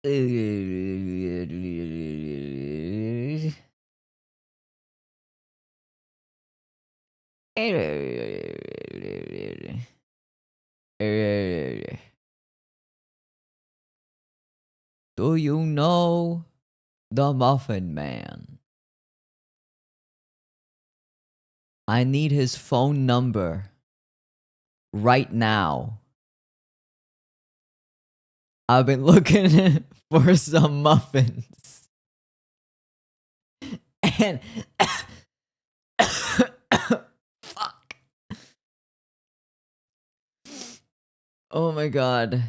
Do you know the Muffin Man? I need his phone number right now. I've been looking for some muffins. And fuck. Oh my god.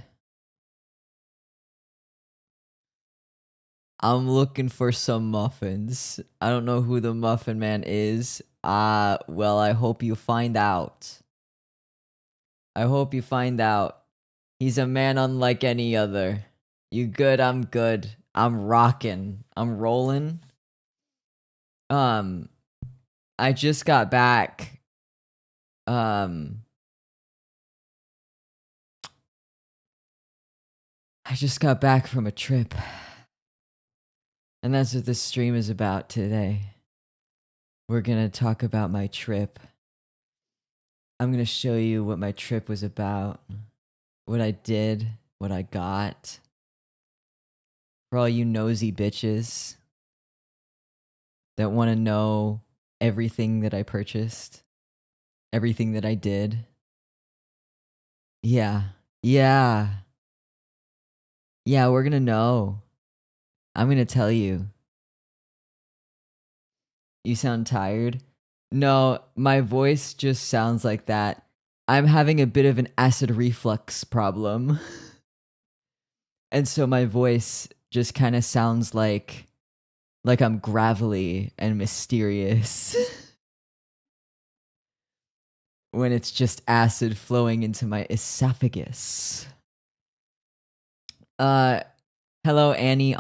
I'm looking for some muffins. I don't know who the Muffin Man is. Well, I hope you find out. I hope you find out. He's a man unlike any other. You good? I'm good. I'm rocking. I'm rolling. I just got back. I just got back from a trip. And that's what this stream is about today. We're gonna talk about my trip. I'm gonna show you what my trip was about. What I did. What I got. For all you nosy bitches that want to know everything that I purchased. Everything that I did. Yeah. Yeah. Yeah, we're gonna know. I'm gonna tell you. You sound tired? No, my voice just sounds like that. I'm having a bit of an acid reflux problem. And so my voice just kind of sounds like I'm gravelly and mysterious. When it's just acid flowing into my esophagus. Hello, Ani.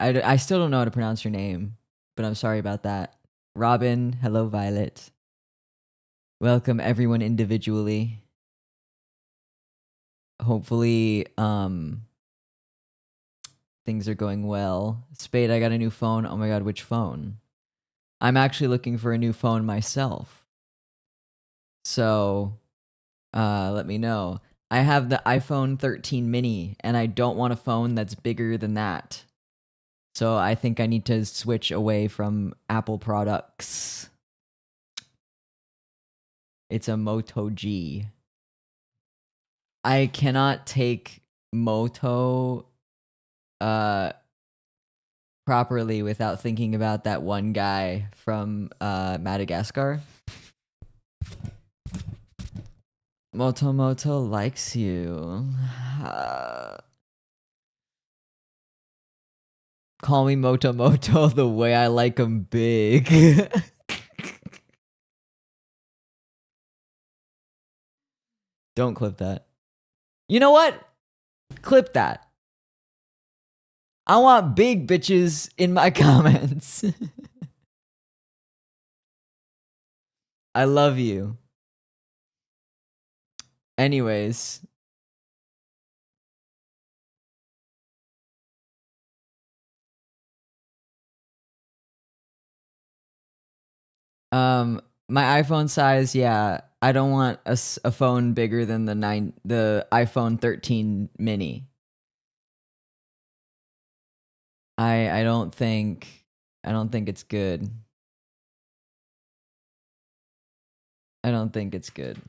I still don't know how to pronounce your name, but I'm sorry about that. Robin, hello, Violet. Welcome everyone individually. Hopefully, things are going well. Spade, I got a new phone. Oh my god, which phone? I'm actually looking for a new phone myself. So, let me know. I have the iPhone 13 mini, and I don't want a phone that's bigger than that. So I think I need to switch away from Apple products. It's a Moto G. I cannot take Moto properly without thinking about that one guy from Madagascar. Moto likes you. Call me Moto the way I like him big. Don't clip that. You know what? Clip that. I want big bitches in my comments. I love you. Anyways. My iPhone size, yeah. I don't want a phone bigger than the iPhone 13 mini. I don't think it's good. I don't think it's good.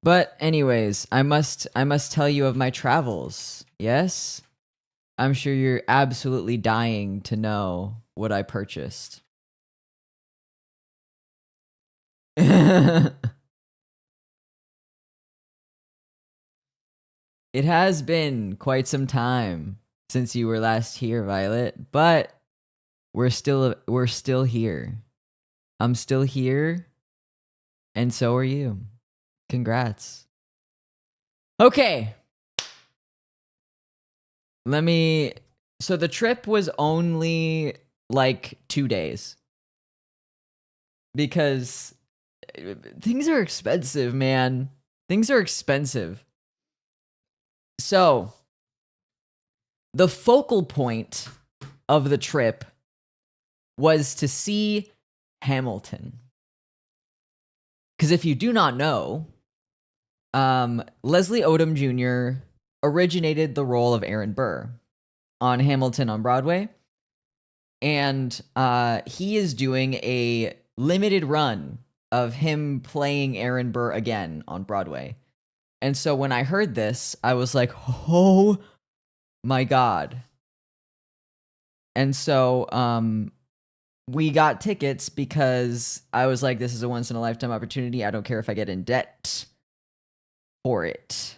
But anyways, I must tell you of my travels. Yes? I'm sure you're absolutely dying to know what I purchased. It has been quite some time since you were last here, Violet, but we're still here. I'm still here, and so are you. Congrats. Okay. So the trip was only like 2 days. Because things are expensive, man. Things are expensive. So, the focal point of the trip was to see Hamilton. Because if you do not know, Leslie Odom Jr. originated the role of Aaron Burr on Hamilton on Broadway. And he is doing a limited run of him playing Aaron Burr again on Broadway. And so when I heard this, I was like, oh my God. And so we got tickets because I was like, this is a once in a lifetime opportunity. I don't care if I get in debt for it.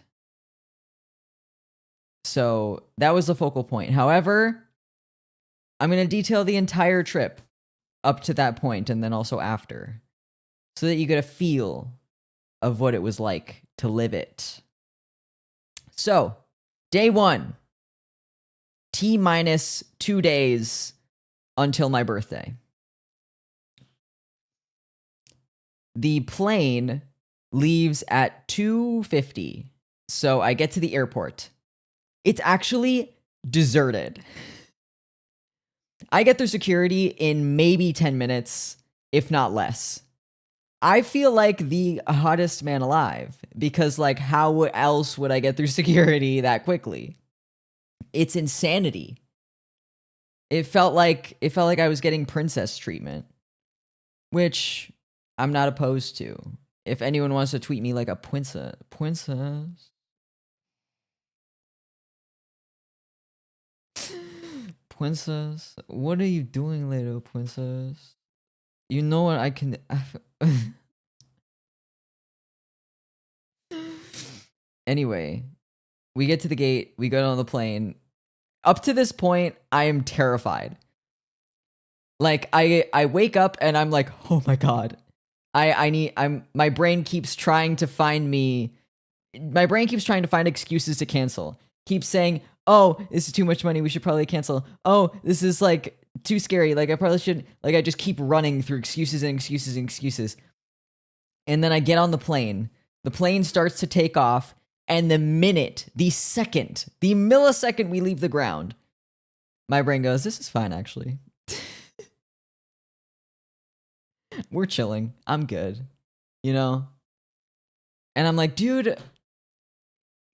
So that was the focal point. However, I'm going to detail the entire trip up to that point and then also after, so that you get a feel of what it was like to live it. So, day 1, T-minus 2 days until my birthday. The plane leaves at 2:50, so I get to the airport. It's actually deserted. I get through security in maybe 10 minutes, if not less. I feel like the hottest man alive because, like, how else would I get through security that quickly? It's insanity. It felt like I was getting princess treatment, which I'm not opposed to. If anyone wants to tweet me like a princess. Princess, what are you doing later, princess? You know what I can... Anyway, we get to the gate, we go on the plane. Up to this point, I am terrified. Like, I wake up and I'm like, oh my God. My brain keeps trying to find excuses to cancel. Keeps saying, oh, this is too much money, we should probably cancel. Oh, this is like too scary, like I probably shouldn't. Like, I just keep running through excuses and excuses and excuses. And then I get on the plane starts to take off, and the millisecond we leave the ground, my brain goes, this is fine actually. We're chilling, I'm good, you know? And I'm like, dude,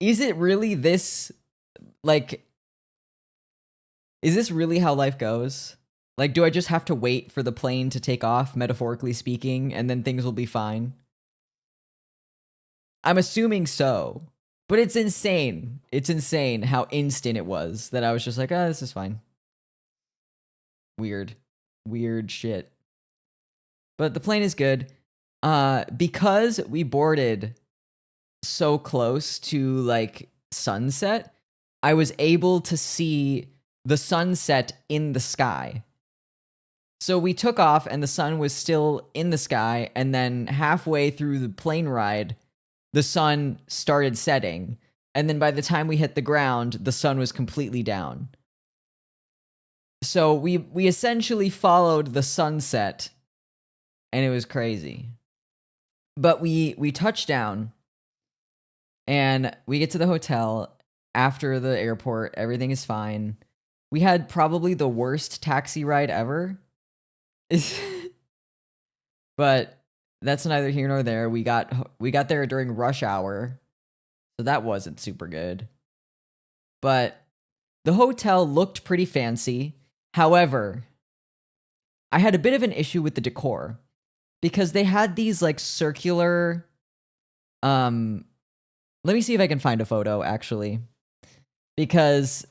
is it really this, like, is this really how life goes? Like, do I just have to wait for the plane to take off, metaphorically speaking, and then things will be fine? I'm assuming so. But it's insane. It's insane how instant it was that I was just like, oh, this is fine. Weird. Weird shit. But the plane is good. Because we boarded so close to, like, sunset, I was able to see the sunset in the sky. So we took off and the sun was still in the sky, and then halfway through the plane ride, the sun started setting. And then by the time we hit the ground, the sun was completely down. So we essentially followed the sunset, and it was crazy. But we touched down, and we get to the hotel after the airport. Everything is fine. We had probably the worst taxi ride ever. But that's neither here nor there. We got there during rush hour, so that wasn't super good. But the hotel looked pretty fancy. However, I had a bit of an issue with the decor because they had these, like, circular, let me see if I can find a photo actually, because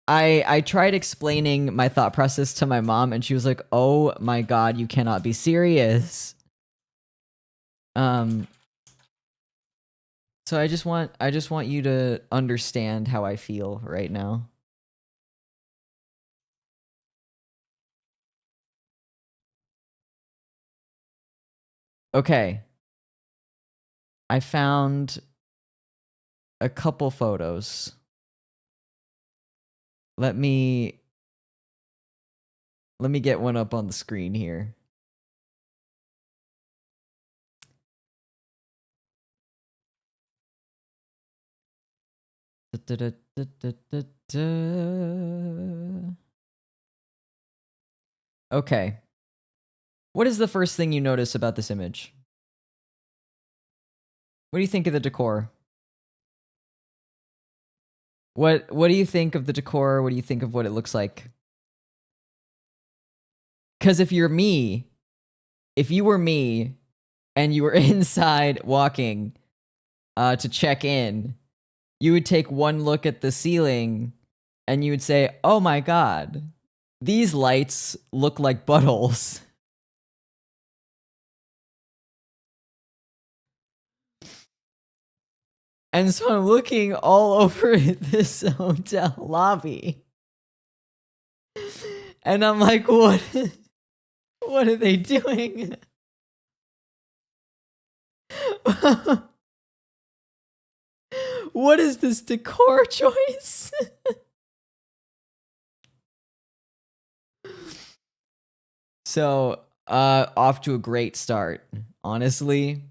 I tried explaining my thought process to my mom, and she was like, oh my God, you cannot be serious. So I just want you to understand how I feel right now. Okay. I found a couple photos. Let me get one up on the screen here. Okay. What is the first thing you notice about this image? What do you think of the decor? What do you think of the decor? What do you think of what it looks like? Because if you were me and you were inside walking to check in, you would take one look at the ceiling and you would say, oh my god, these lights look like buttholes. And so I'm looking all over this hotel lobby. And I'm like, what are they doing? What is this decor choice? So, off to a great start. Honestly,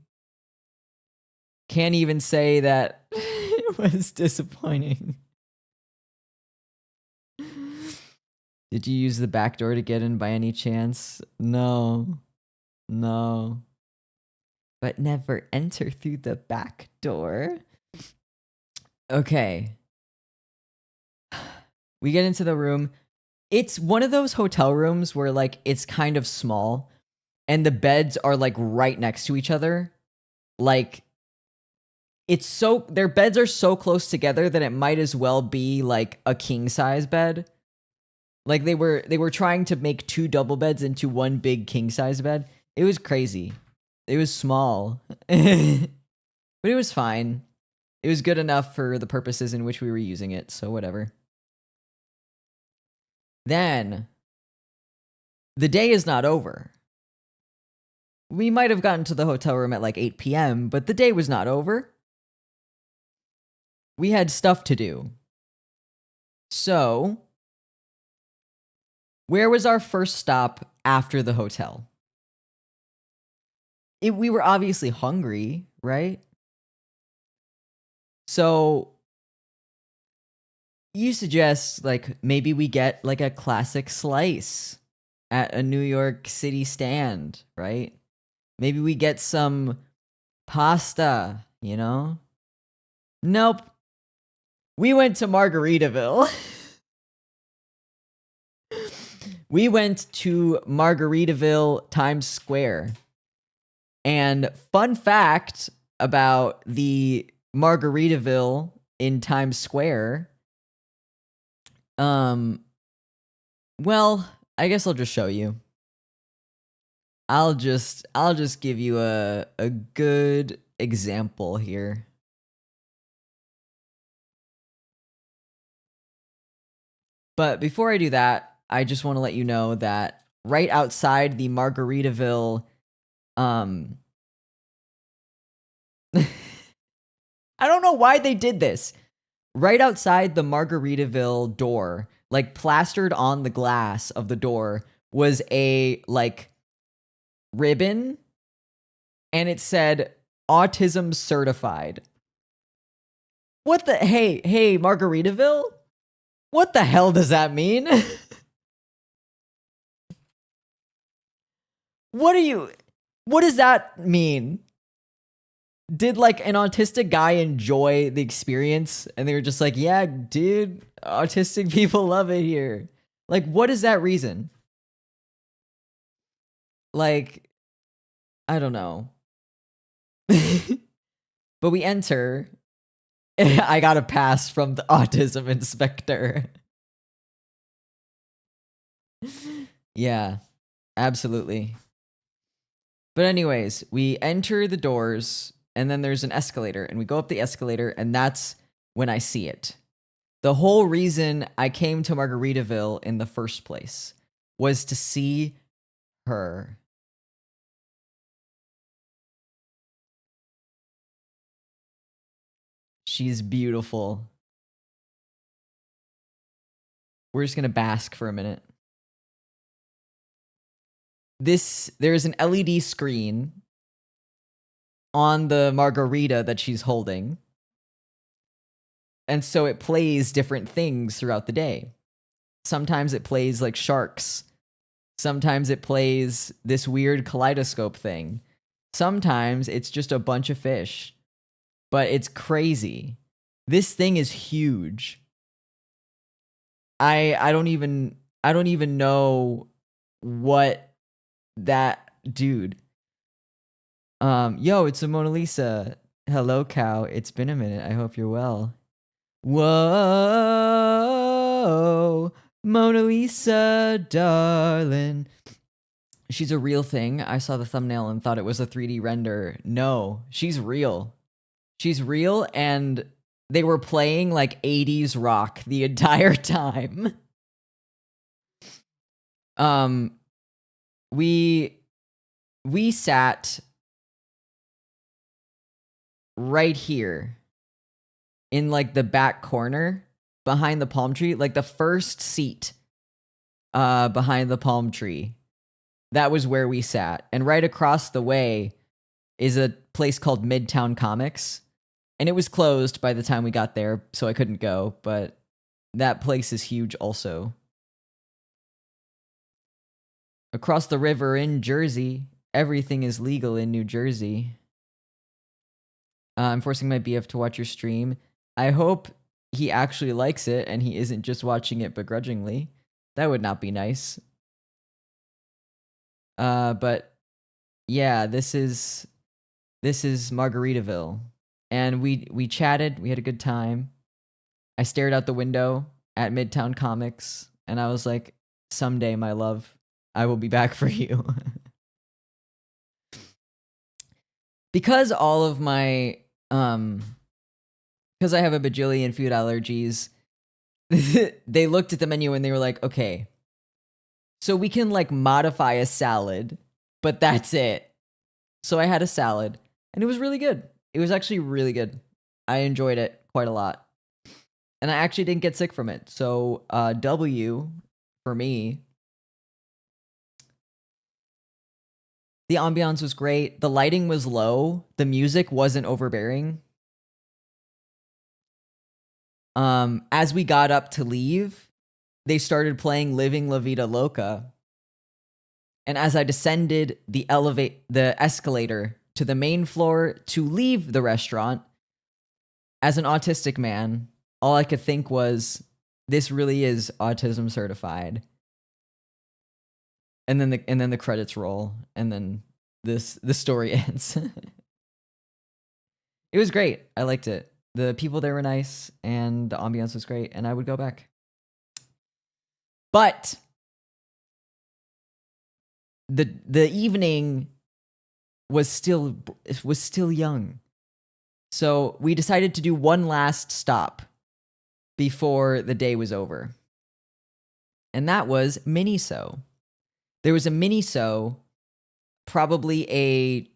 can't even say that it was disappointing. Did you use the back door to get in by any chance? No. No. But never enter through the back door. Okay. We get into the room. It's one of those hotel rooms where, like, it's kind of small and the beds are, like, right next to each other. Like, their beds are so close together that it might as well be, like, a king-size bed. Like, they were trying to make 2 double beds into one big king-size bed. It was crazy. It was small. But it was fine. It was good enough for the purposes in which we were using it, so whatever. Then, the day is not over. We might have gotten to the hotel room at like 8 p.m., but the day was not over. We had stuff to do. So, where was our first stop after the hotel? We were obviously hungry, right? So, you suggest, like, maybe we get, like, a classic slice at a New York City stand, right? Maybe we get some pasta, you know? Nope. We went to Margaritaville. We went to Margaritaville, Times Square. And fun fact about the Margaritaville in Times Square. Well, I guess I'll just show you. I'll just give you a good example here. But before I do that, I just want to let you know that right outside the Margaritaville, I don't know why they did this. Right outside the Margaritaville door, like plastered on the glass of the door, was a like ribbon, and it said autism certified. What the hey Margaritaville? What the hell does that mean? What does that mean? Did like an autistic guy enjoy the experience and they were just like, yeah, dude, autistic people love it here? Like, what is that reason? Like, I don't know. But we enter. I got a pass from the autism inspector. Yeah, absolutely. But anyways, we enter the doors and then there's an escalator and we go up the escalator and that's when I see it. The whole reason I came to Margaritaville in the first place was to see her. She's beautiful. We're just going to bask for a minute. There's an LED screen on the margarita that she's holding. And so it plays different things throughout the day. Sometimes it plays like sharks. Sometimes it plays this weird kaleidoscope thing. Sometimes it's just a bunch of fish. But it's crazy. This thing is huge. I don't even know what that dude. Yo, it's a Mona Lisa. Hello, cow. It's been a minute. I hope you're well. Whoa, Mona Lisa, darling. She's a real thing. I saw the thumbnail and thought it was a 3D render. No, she's real. She's real, and they were playing like 80s rock the entire time. We sat right here in like the back corner behind the palm tree, like the first seat behind the palm tree. That was where we sat. And right across the way is a place called Midtown Comics. And it was closed by the time we got there, so I couldn't go, but that place is huge also. Across the river in Jersey, everything is legal in New Jersey. I'm forcing my BF to watch your stream. I hope he actually likes it and he isn't just watching it begrudgingly. That would not be nice. But yeah, this is Margaritaville. And we chatted, we had a good time. I stared out the window at Midtown Comics and I was like, someday, my love, I will be back for you. Because all of my because I have a bajillion food allergies, they looked at the menu and they were like, okay, so we can like modify a salad, but that's it. So I had a salad and it was really good. It was actually really good. I enjoyed it quite a lot. And I actually didn't get sick from it. So W for me. The ambiance was great. The lighting was low. The music wasn't overbearing. As we got up to leave, they started playing Living La Vida Loca. And as I descended the escalator to the main floor to leave the restaurant, as an autistic man, all I could think was, this really is autism certified. And then the credits roll, and then the story ends. It was great. I liked it. The people there were nice, and the ambiance was great, and I would go back. But the evening was still young. So we decided to do one last stop before the day was over. And that was Miniso. There was a Miniso, probably a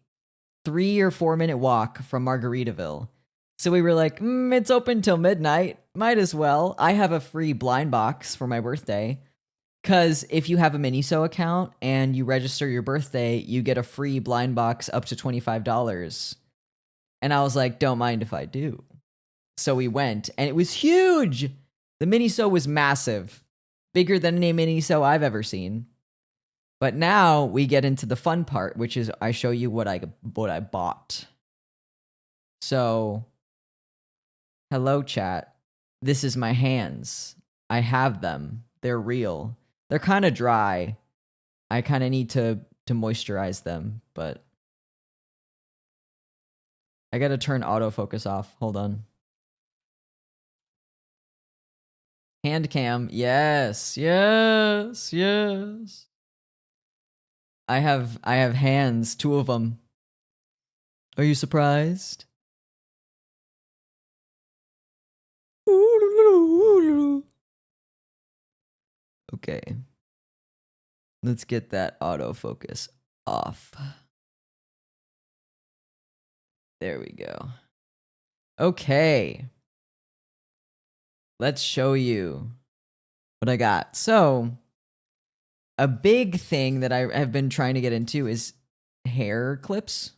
3 or 4 minute walk from Margaritaville. So we were like, it's open till midnight. Might as well. I have a free blind box for my birthday. Because if you have a Miniso account and you register your birthday, you get a free blind box up to $25. And I was like, don't mind if I do. So we went, and it was huge. The Miniso was massive. Bigger than any Miniso I've ever seen. But now we get into the fun part, which is I show you what I bought. So, hello chat. This is my hands. I have them. They're real. They're kind of dry. I kind of need to moisturize them, but I got to turn autofocus off. Hold on. Hand cam. Yes. Yes. Yes. I have hands, 2 of them. Are you surprised? Okay. Let's get that autofocus off. There we go. Okay. Let's show you what I got. So, a big thing that I have been trying to get into is hair clips.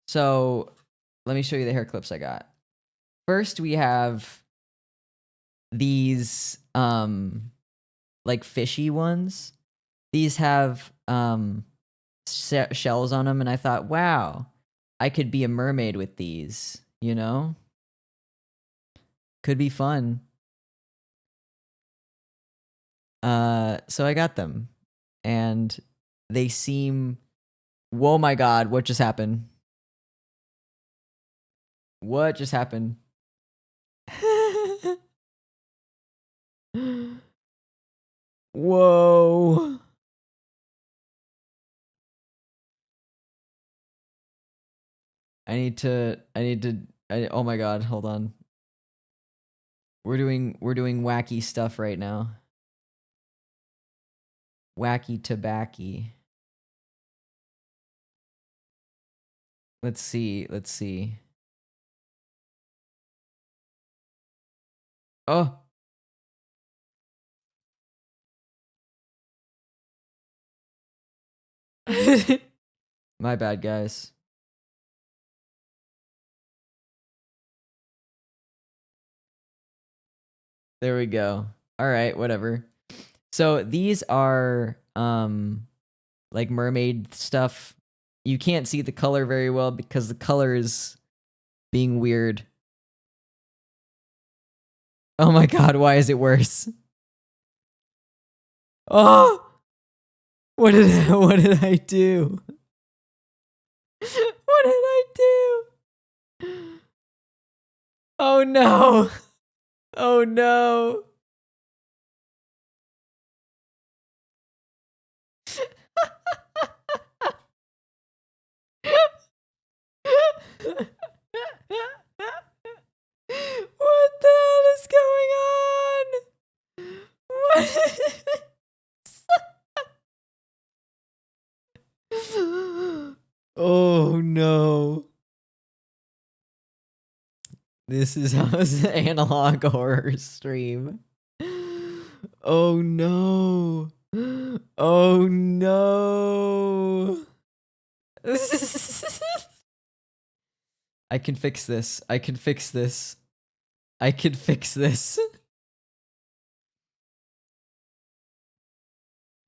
So, let me show you the hair clips I got. first we have these like fishy ones. These have shells on them, and I thought, wow, I could be a mermaid with these, you know? Could be fun. So I got them, and they seem, whoa my god, what just happened? What just happened? Whoa. Oh my god, hold on. We're doing wacky stuff right now. Wacky tobacco. Let's see. Oh. My bad, guys. There we go. All right, whatever. So these are like mermaid stuff. You can't see the color very well because the color is being weird. Oh my god, why is it worse? Oh! What did I do? What did I do? Oh no. Oh no. What the hell is going on? What? Oh no. This is how's the analog horror stream. Oh no. Oh no. I can fix this. I can fix this. I can fix this.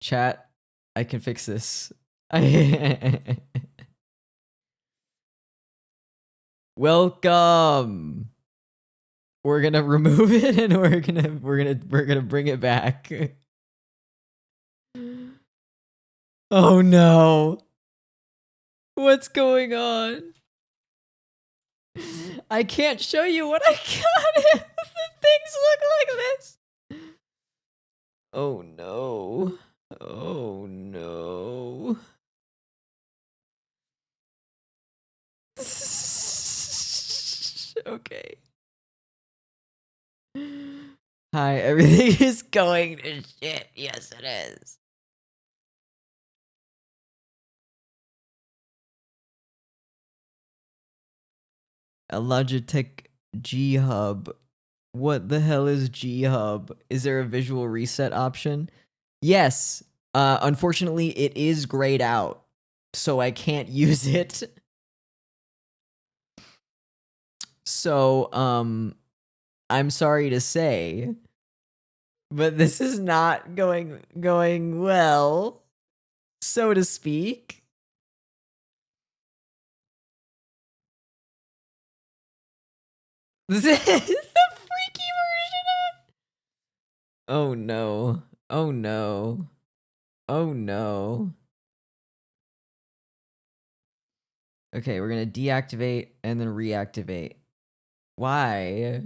Chat, I can fix this. Welcome. We're gonna remove it and we're gonna bring it back. Oh no. What's going on? I can't show you what I got if the things look like this. Oh no. Oh no. Okay. Hi, everything is going to shit. Yes, it is. A Logitech G Hub. What the hell is G Hub? Is there a visual reset option? Yes. Unfortunately, it is grayed out, so I can't use it. So, I'm sorry to say, but this is not going well, so to speak. This is the freaky version of. Oh no. Oh no. Oh no. Okay, we're gonna deactivate and then reactivate. Why?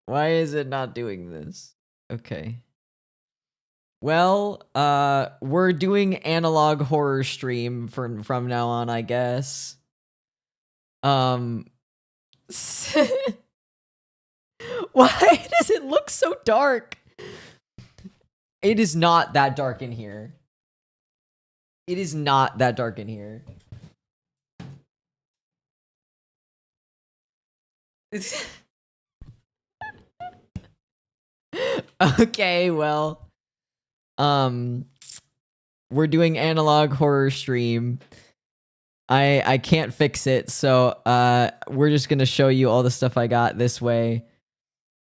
Why is it not doing this? Okay. Well, we're doing analog horror stream from now on, I guess. Why does it look so dark? It is not that dark in here. It is not that dark in here. Okay, well, we're doing analog horror stream. I can't fix it, so we're just gonna show you all the stuff I got this way.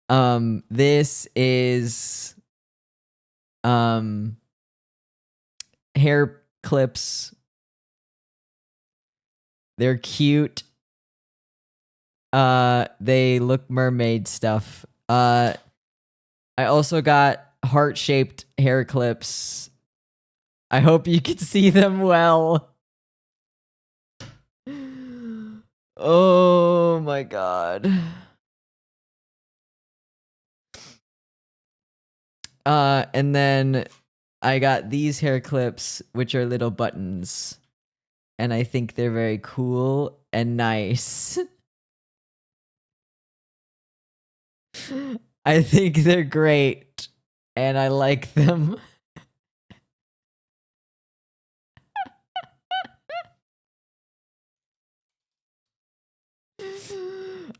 This is hair clips. They're cute. They look mermaid stuff. I also got heart-shaped hair clips. I hope you can see them well. Oh my god. And then I got these hair clips, which are little buttons. And I think they're very cool and nice. I think they're great. And I like them.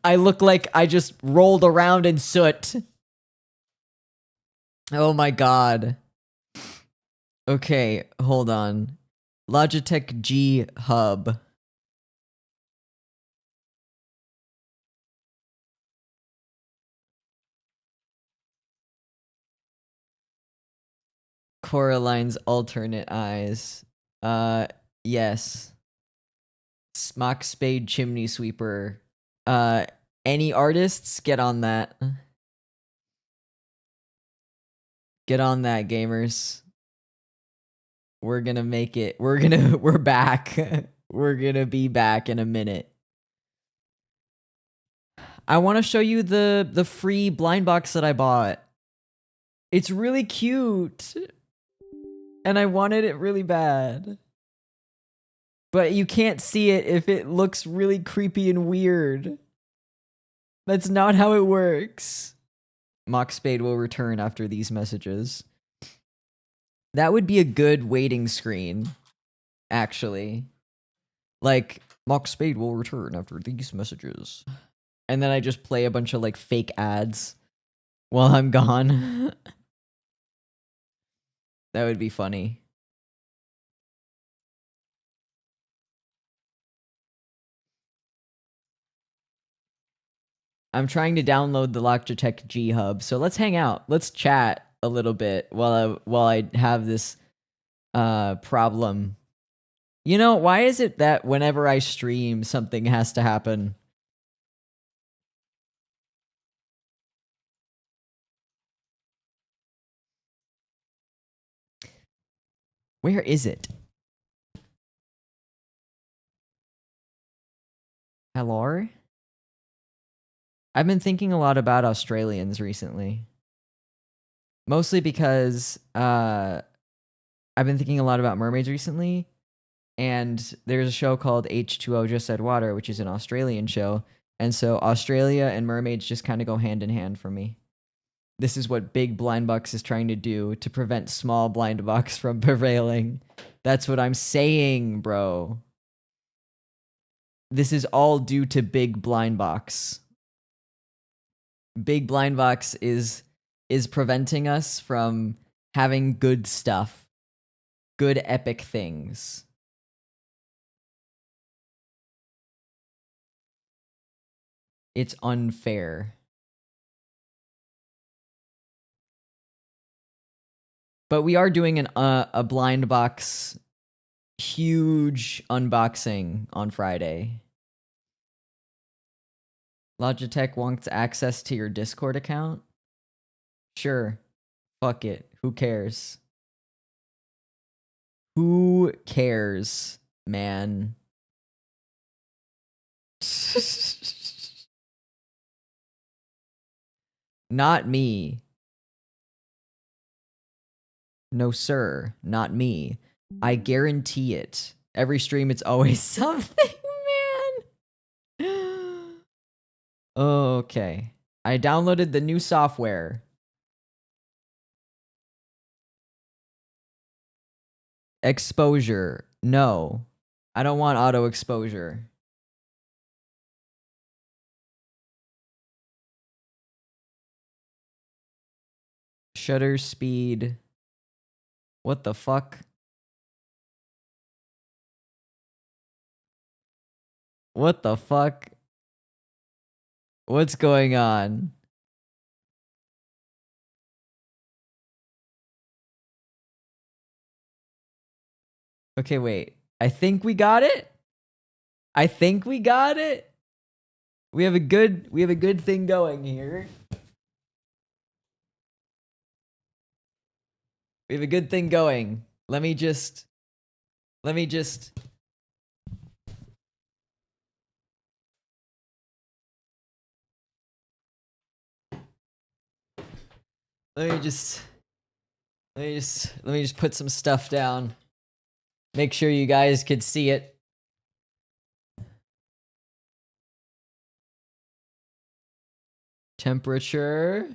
I look like I just rolled around in soot. Oh my god. Okay, hold on. Logitech G Hub. Coraline's alternate eyes. Yes. Mockspade chimney sweeper. Any artists? Get on that. Get on that, gamers. We're gonna make it. We're back. We're gonna be back in a minute. I want to show you the free blind box that I bought. It's really cute. And I wanted it really bad. But you can't see it if it looks really creepy and weird. That's not how it works. Mockspade will return after these messages. That would be a good waiting screen, actually. Like, Mockspade will return after these messages. And then I just play a bunch of, like, fake ads while I'm gone. That would be funny. I'm trying to download the Logitech G Hub, so let's hang out. Let's chat a little bit while I have this problem. You know, why is it that whenever I stream, something has to happen? Where is it? Hello? I've been thinking a lot about Australians recently. Mostly because I've been thinking a lot about mermaids recently. And there's a show called H2O Just Said Water, which is an Australian show. And so Australia and mermaids just kind of go hand in hand for me. This is what Big Blind Box is trying to do to prevent Small Blind Box from prevailing. That's what I'm saying, bro. This is all due to Big Blind Box. Big Blind Box is preventing us from having good stuff. Good epic things. It's unfair. But we are doing a blind box huge unboxing on Friday. Logitech wants access to your Discord account? Sure. Fuck it. Who cares? Who cares, man? Not me. No, sir. Not me. I guarantee it. Every stream, it's always something, man. Okay. I downloaded the new software. Exposure. No. I don't want auto exposure. Shutter speed. What the fuck? What the fuck? What's going on? Okay, wait. I think we got it. I think we got it. We have a good thing going here. We have a good thing going. Let me just let me just let me just put some stuff down. Make sure you guys could see it. Temperature.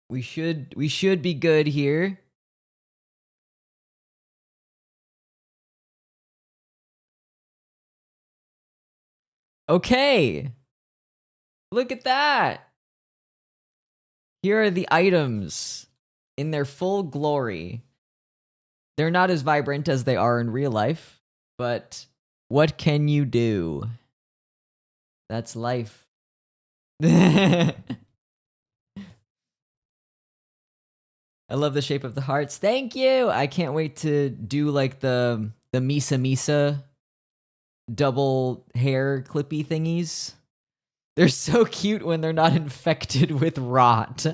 We should be good here. Okay. Look at that. Here are the items in their full glory. They're not as vibrant as they are in real life, but what can you do? That's life. I love the shape of the hearts. Thank you. I can't wait to do like the Misa Misa double hair clippy thingies. They're so cute when they're not infected with rot.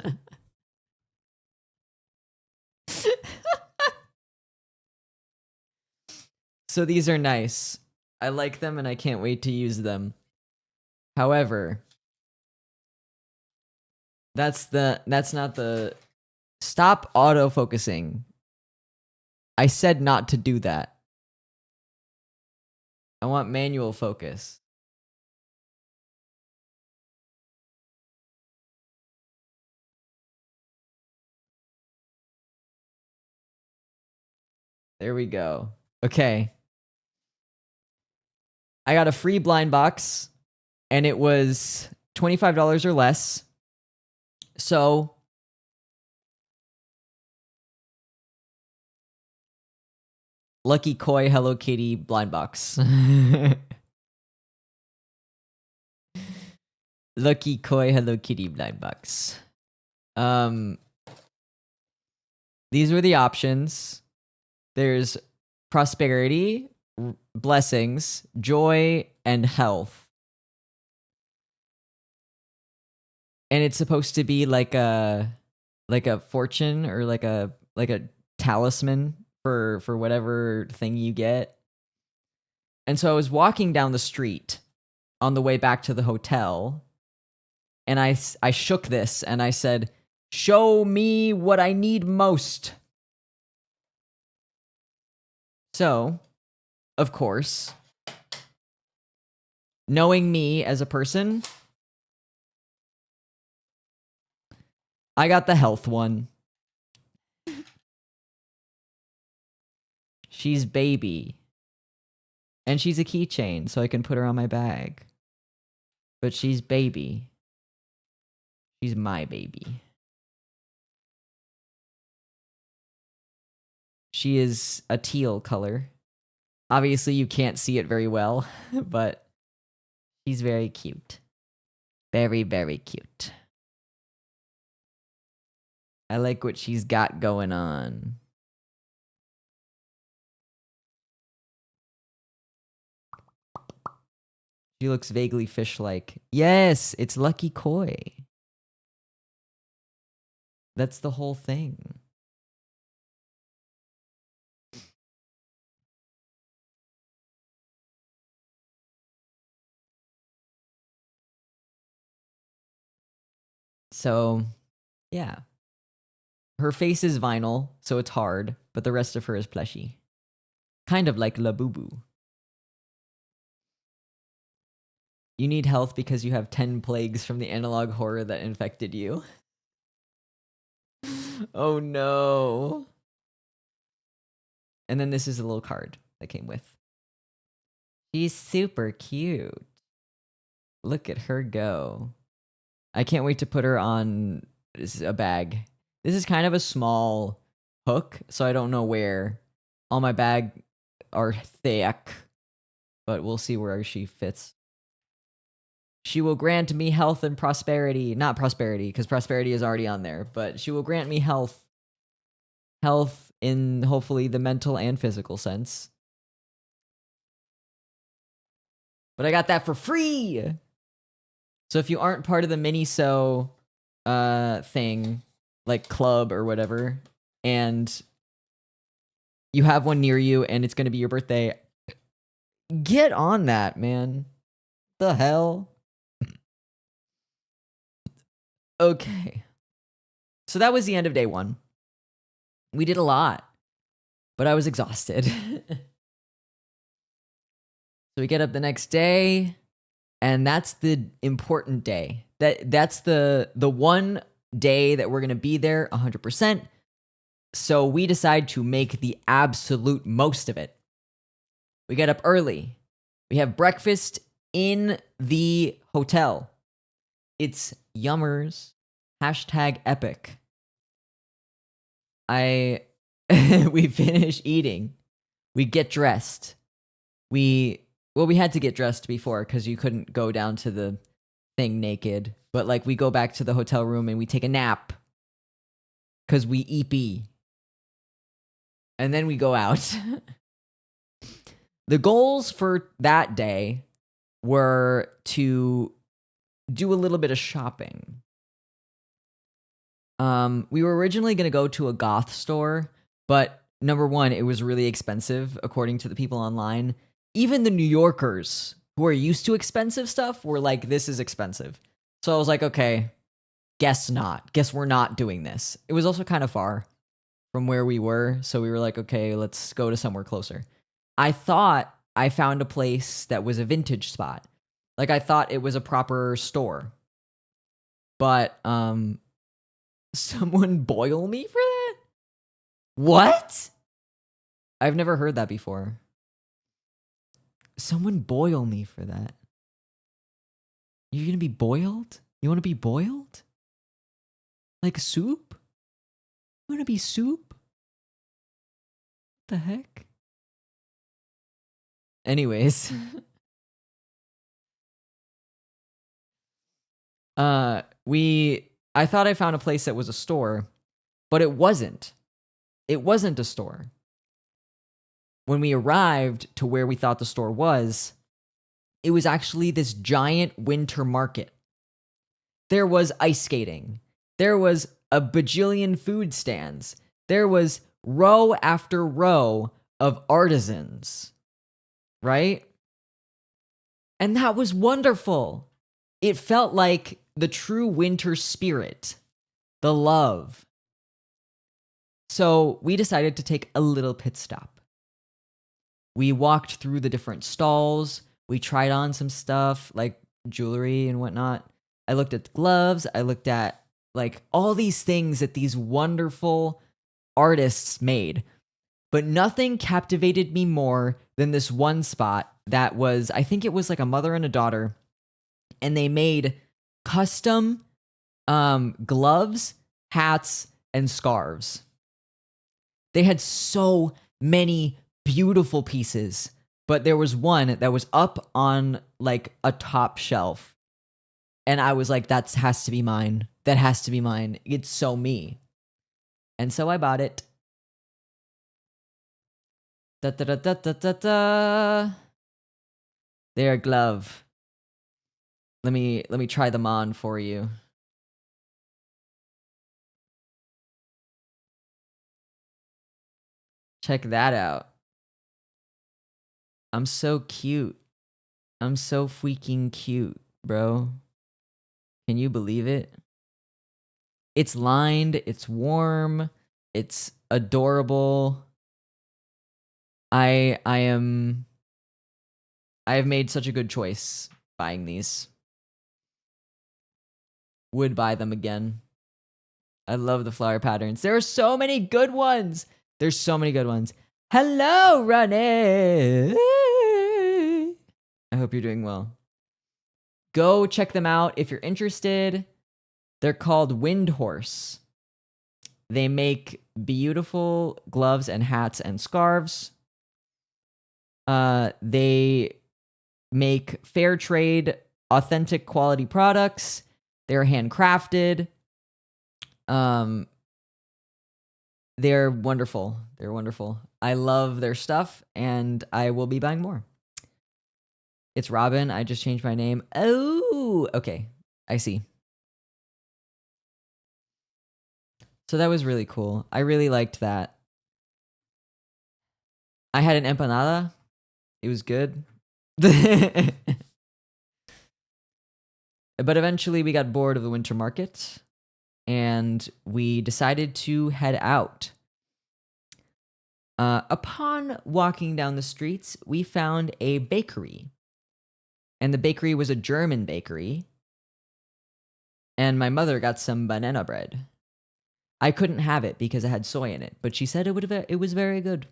So these are nice. I like them and I can't wait to use them. However, that's not the stop autofocusing. I said not to do that. I want manual focus. There we go. Okay. I got a free blind box and it was $25 or less. So Lucky Koi Hello Kitty blind box. Lucky Koi Hello Kitty blind box. These were the options. There's prosperity, blessings, joy, and health. And it's supposed to be like a fortune or like a talisman for whatever thing you get. And so I was walking down the street on the way back to the hotel, and I shook this and I said, "Show me what I need most." So, of course, knowing me as a person, I got the health one. She's baby. And she's a keychain, so I can put her on my bag. But she's baby. She's my baby. She is a teal color. Obviously, you can't see it very well, but she's very cute. Very, very cute. I like what she's got going on. She looks vaguely fish-like. Yes, it's Lucky Koi. That's the whole thing. So, yeah. Her face is vinyl, so it's hard, but the rest of her is plushy. Kind of like Labubu. You need health because you have 10 plagues from the analog horror that infected you. Oh no. And then this is a little card that came with. She's super cute. Look at her go. I can't wait to put her on a bag. This is kind of a small hook, so I don't know where. All my bag are thick, but we'll see where she fits. She will grant me health and prosperity. Not prosperity, because prosperity is already on there, but she will grant me health. Health in hopefully the mental and physical sense. But I got that for free! So if you aren't part of the Miniso thing, like club or whatever, and you have one near you and it's going to be your birthday, get on that, man. The hell? Okay. So that was the end of day 1. We did a lot, but I was exhausted. So we get up the next day, and that's the important day. That's the one day that we're going to be there 100%. So we decide to make the absolute most of it. We get up early. We have breakfast in the hotel. It's yummers. #epic. We finish eating. We get dressed. We had to get dressed before because you couldn't go down to the thing naked. But like we go back to the hotel room and we take a nap because we EP. And then we go out. The goals for that day were to do a little bit of shopping. We were originally going to go to a goth store, but number one, it was really expensive, according to the people online. Even the New Yorkers who are used to expensive stuff were like, this is expensive. So I was like, okay, guess not. Guess we're not doing this. It was also kind of far from where we were, so we were like, okay, let's go to somewhere closer. I thought I found a place that was a vintage spot. Like, I thought it was a proper store. But, someone boil me for that? What? I've never heard that before. Someone boil me for that. You're gonna be boiled? You wanna be boiled? Like soup? You wanna be soup? What the heck? Anyways. I thought I found a place that was a store, but it wasn't. It wasn't a store. When we arrived to where we thought the store was, it was actually this giant winter market. There was ice skating. There was a bajillion food stands. There was row after row of artisans, right? And that was wonderful. It felt like the true winter spirit, the love. So we decided to take a little pit stop. We walked through the different stalls. We tried on some stuff like jewelry and whatnot. I looked at the gloves. I looked at like all these things that these wonderful artists made. But nothing captivated me more than this one spot that was, I think it was like a mother and a daughter. And they made custom gloves, hats, and scarves. They had so many beautiful pieces, but there was one that was up on like a top shelf. And I was like, that has to be mine. That has to be mine. It's so me. And so I bought it. Da da da da da da da. There, glove. Let me try them on for you. Check that out. I'm so cute. I'm so freaking cute, bro. Can you believe it? It's lined, it's warm, it's adorable. I have made such a good choice buying these. Would buy them again. I love the flower patterns. There are so many good ones. There's so many good ones. Hello, Ronnie. I hope you're doing well. Go check them out if you're interested. They're called Wind Horse. They make beautiful gloves and hats and scarves. They make fair trade, authentic quality products. They're handcrafted. They're wonderful. They're wonderful. I love their stuff, and I will be buying more. It's Robin. I just changed my name. Oh, okay. I see. So that was really cool. I really liked that. I had an empanada. It was good. But eventually we got bored of the winter market, and we decided to head out. Upon walking down the streets, we found a bakery. And the bakery was a German bakery. And my mother got some banana bread. I couldn't have it because it had soy in it, but she said it was very good.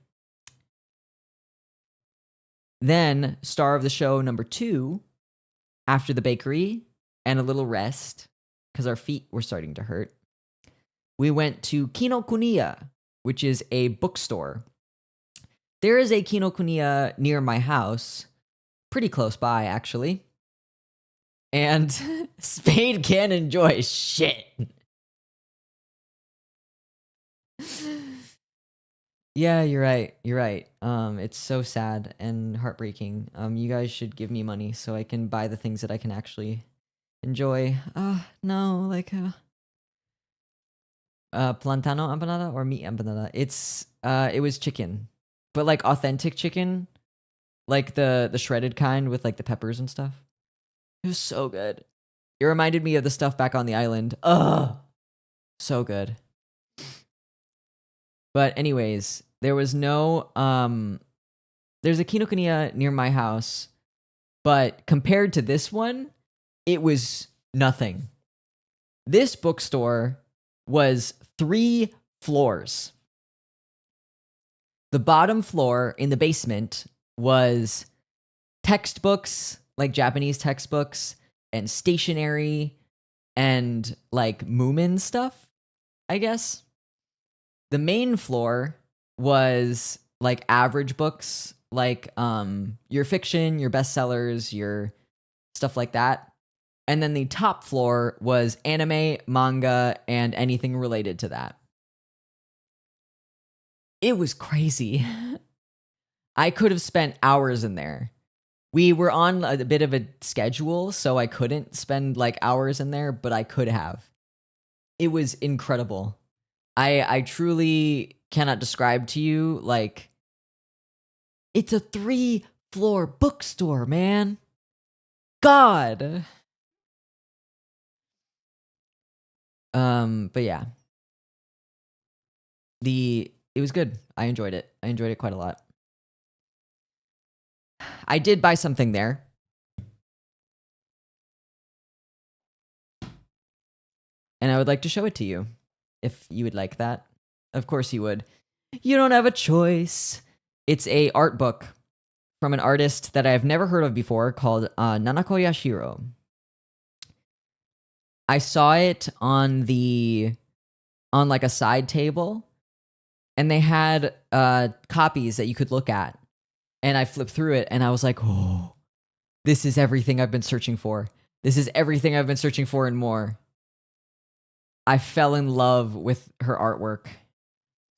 Then, star of the show number 2, after the bakery and a little rest, because our feet were starting to hurt, we went to Kinokuniya, which is a bookstore. There is a Kinokuniya near my house, pretty close by, actually. And Spade can't enjoy shit. Yeah, you're right. You're right. It's so sad and heartbreaking. You guys should give me money so I can buy the things that I can actually enjoy. No, like plantano empanada or meat empanada. It was chicken, but like authentic chicken, like the shredded kind with like the peppers and stuff. It was so good. It reminded me of the stuff back on the island. So good. But anyways, there was no there's a Kinokuniya near my house, but compared to this one, it was nothing. This bookstore was 3 floors. The bottom floor in the basement was textbooks, like Japanese textbooks, and stationery, and like Moomin stuff, I guess. The main floor was like average books, like your fiction, your bestsellers, your stuff like that. And then the top floor was anime, manga, and anything related to that. It was crazy. I could have spent hours in there. We were on a bit of a schedule, so I couldn't spend like hours in there, but I could have. It was incredible. I truly cannot describe to you, like, it's a 3-floor bookstore, man. God. But yeah. It was good. I enjoyed it. I enjoyed it quite a lot. I did buy something there. And I would like to show it to you, if you would like that. Of course you would. You don't have a choice. It's a art book from an artist that I've never heard of before called Nanako Yashiro. I saw it on like a side table, and they had copies that you could look at. And I flipped through it, and I was like, oh, this is everything I've been searching for. This is everything I've been searching for and more. I fell in love with her artwork.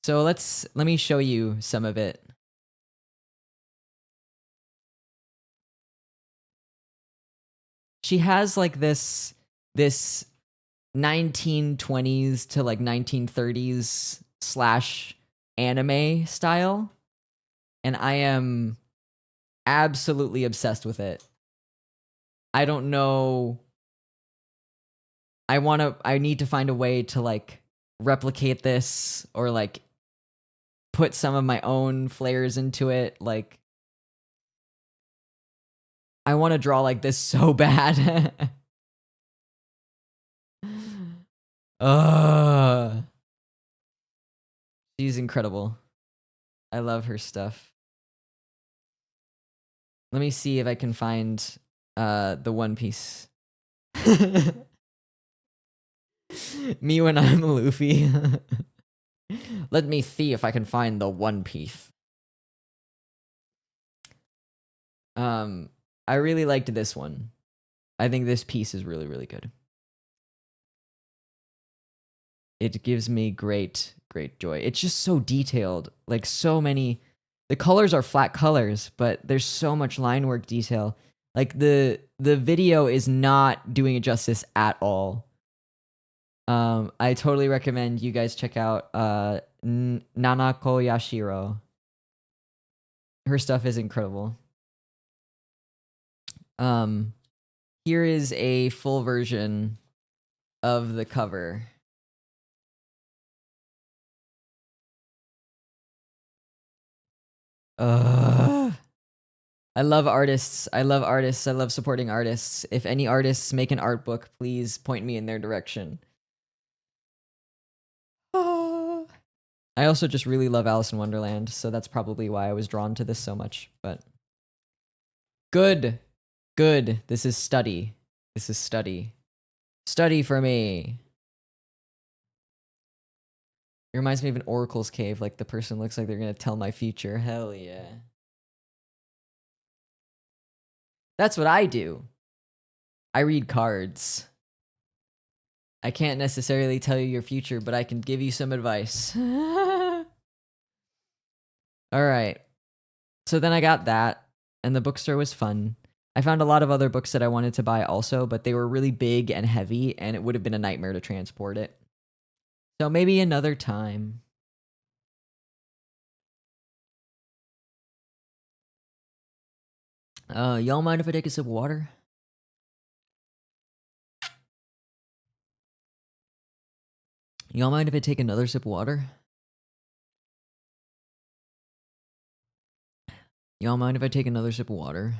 So let me show you some of it. She has like this 1920s to like 1930s / anime style, and I am absolutely obsessed with it. I don't know. I need to find a way to like replicate this or like put some of my own flares into it. Like, I want to draw like this so bad. She's incredible. I love her stuff. Let me see if I can find the One Piece. Me when I'm Luffy. Let me see if I can find the One Piece. I really liked this one. I think this piece is really, really good. It gives me great joy. It's just so detailed. Like, so many... The colors are flat colors, but there's so much line work detail. Like, the video is not doing it justice at all. I totally recommend you guys check out Nanako Yashiro. Her stuff is incredible. Here is a full version of the cover. I love artists. I love artists. I love supporting artists. If any artists make an art book, please point me in their direction. I also just really love Alice in Wonderland, so that's probably why I was drawn to this so much. But good. This is study. This is study. Study for me. It reminds me of an oracle's cave. Like, the person looks like they're gonna tell my future. Hell yeah. That's what I do. I read cards. I can't necessarily tell you your future, but I can give you some advice. All right. So then I got that, and the bookstore was fun. I found a lot of other books that I wanted to buy also, but they were really big and heavy, and it would have been a nightmare to transport it. So maybe another time. Y'all mind if I take a sip of water? Y'all mind if I take another sip of water? Y'all mind if I take another sip of water?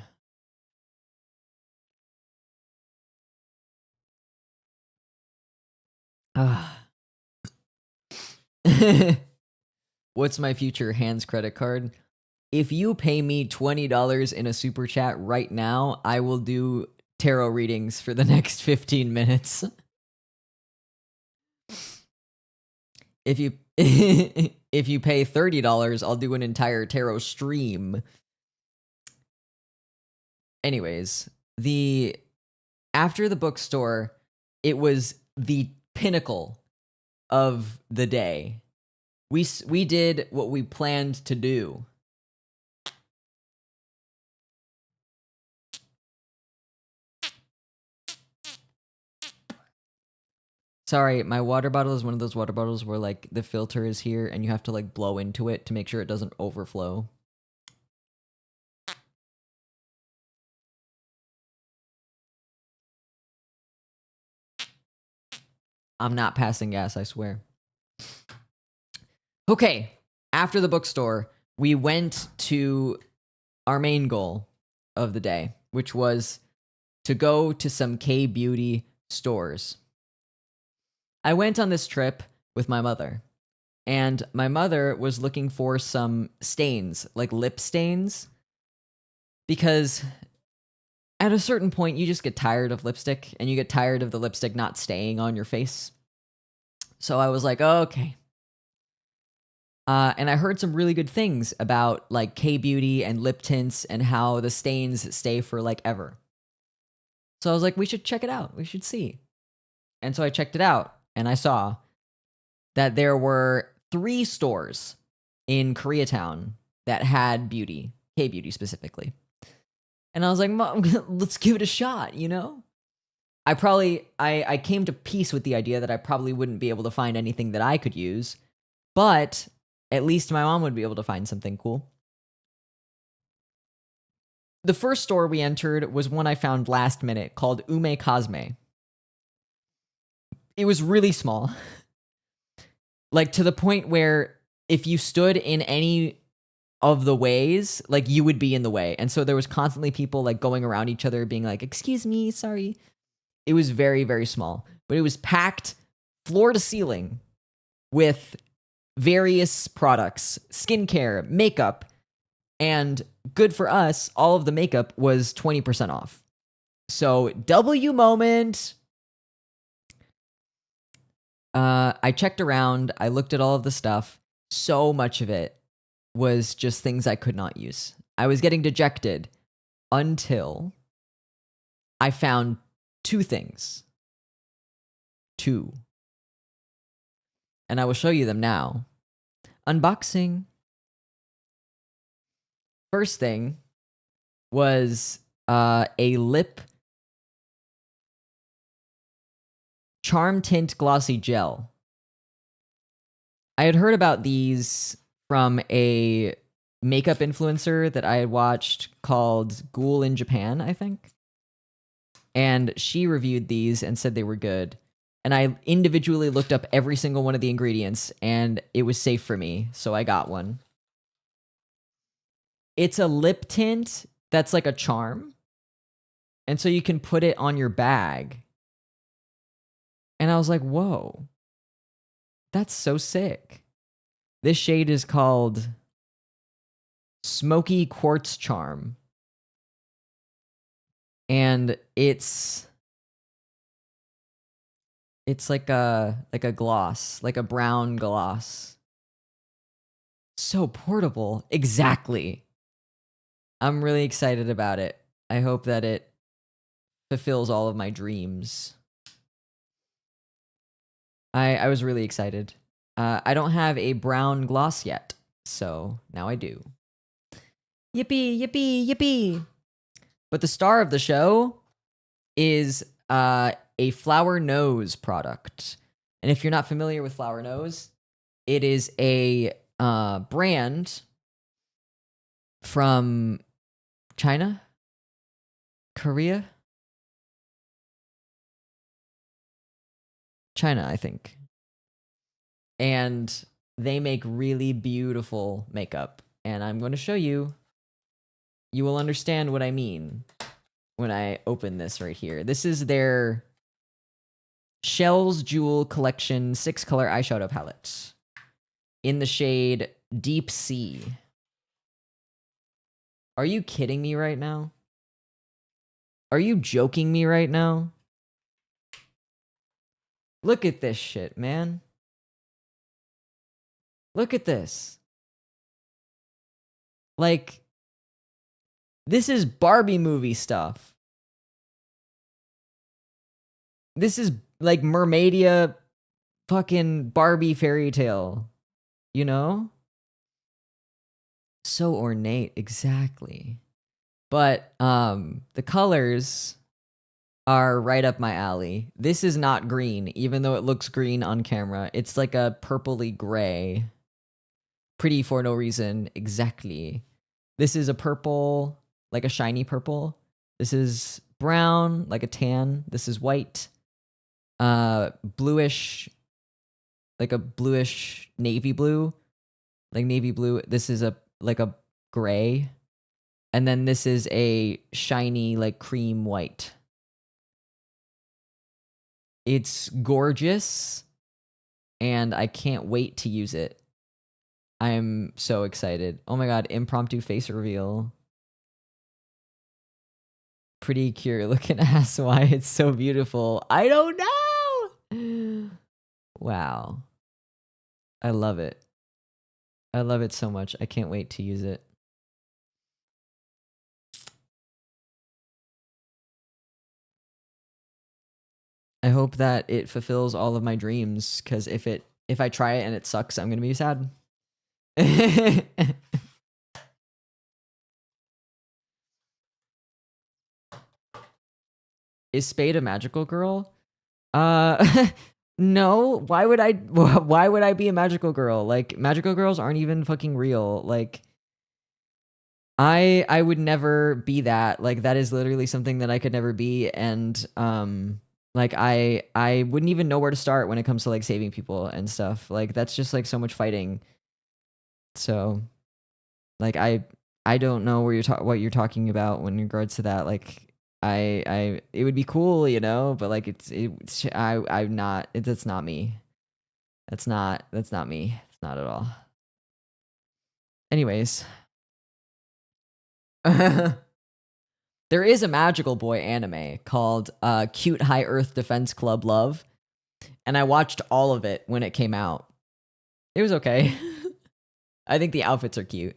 What's my future? Hands credit card. If you pay me $20 in a super chat right now, I will do tarot readings for the next 15 minutes. If you if you pay $30, I'll do an entire tarot stream. Anyways, after the bookstore, it was the pinnacle of the day. We did what we planned to do. Sorry, my water bottle is one of those water bottles where, like, the filter is here and you have to, like, blow into it to make sure it doesn't overflow. I'm not passing gas, I swear. Okay, after the bookstore, we went to our main goal of the day, which was to go to some K-beauty stores. I went on this trip with my mother, and my mother was looking for some stains, like lip stains, because at a certain point, you just get tired of lipstick, and you get tired of the lipstick not staying on your face. So I was like, oh, okay. And I heard some really good things about, like, K-beauty and lip tints and how the stains stay for, like, ever. So I was like, we should check it out. We should see. And so I checked it out, and I saw that there were 3 stores in Koreatown that had beauty, K-beauty specifically. And I was like, Mom, let's give it a shot, you know? I came to peace with the idea that I probably wouldn't be able to find anything that I could use, but at least my mom would be able to find something cool. The first store we entered was one I found last minute called Ume Cosme. It was really small. Like, to the point where if you stood in any of the ways, like, you would be in the way. And so there was constantly people, like, going around each other being like, excuse me, sorry. It was very, very small. But it was packed floor to ceiling with various products, skincare, makeup, and good for us, all of the makeup was 20% off. So, W moment. I checked around, I looked at all of the stuff. So much of it was just things I could not use. I was getting dejected until I found two things. Two. And I will show you them now. Unboxing. First thing was a lip charm tint glossy gel. I had heard about these from a makeup influencer that I had watched called Ghoul in Japan, I think. And she reviewed these and said they were good. And I individually looked up every single one of the ingredients, and it was safe for me, so I got one. It's a lip tint that's like a charm. And so you can put it on your bag. And I was like, whoa, that's so sick. This shade is called Smoky Quartz Charm. And it's like a gloss, like a brown gloss. So portable. Exactly. I'm really excited about it. I hope that it fulfills all of my dreams. I was really excited. I don't have a brown gloss yet, so now I do. Yippee, yippee, yippee. But the star of the show is a Flower Nose product. And if you're not familiar with Flower Nose, it is a brand from China? Korea? China, I think. And they make really beautiful makeup. And I'm going to show you. You will understand what I mean when I open this right here. This is their Shells Jewel Collection 6-color eyeshadow palette in the shade Deep Sea. Are you kidding me right now? Are you joking me right now? Look at this shit, man. Look at this. Like, this is Barbie movie stuff. This is like Mermaidia fucking Barbie fairy tale. You know? So ornate, exactly. But the colors are right up my alley. This is not green, even though it looks green on camera. It's like a purpley gray. Pretty for no reason, exactly. This is a purple, like a shiny purple. This is brown, like a tan. This is white. Bluish, like a bluish navy blue. Like navy blue. This is like a gray. And then this is a shiny, like cream white. It's gorgeous, and I can't wait to use it. I'm so excited. Oh my god, impromptu face reveal. Pretty cure looking ass. Why it's so beautiful. I don't know. Wow. I love it. I love it so much. I can't wait to use it. I hope that it fulfills all of my dreams, because if I try it and it sucks, I'm gonna be sad. Is Spade a magical girl? No. Why would I be a magical girl? Like, magical girls aren't even fucking real. Like, I would never be that. Like, that is literally something that I could never be. And like I wouldn't even know where to start when it comes to like saving people and stuff. Like, that's just like so much fighting. So like I don't know where what you're talking about when in regards to that. Like, it would be cool, you know, but like I'm not. That's not me. That's not me. It's not at all. Anyways. There is a magical boy anime called Cute High Earth Defense Club Love. and I watched all of it when it came out. It was okay. I think the outfits are cute.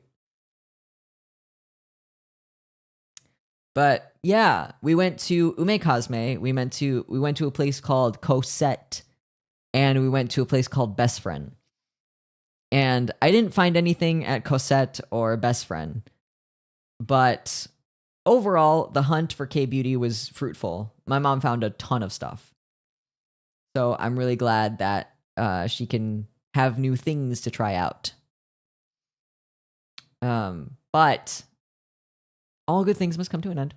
But yeah, we went to Ume Cosme. We went to a place called Cosette, and we went to a place called Best Friend. And I didn't find anything at Cosette or Best Friend. But overall, the hunt for K-beauty was fruitful. My mom found a ton of stuff. So I'm really glad that she can have new things to try out. But all good things must come to an end.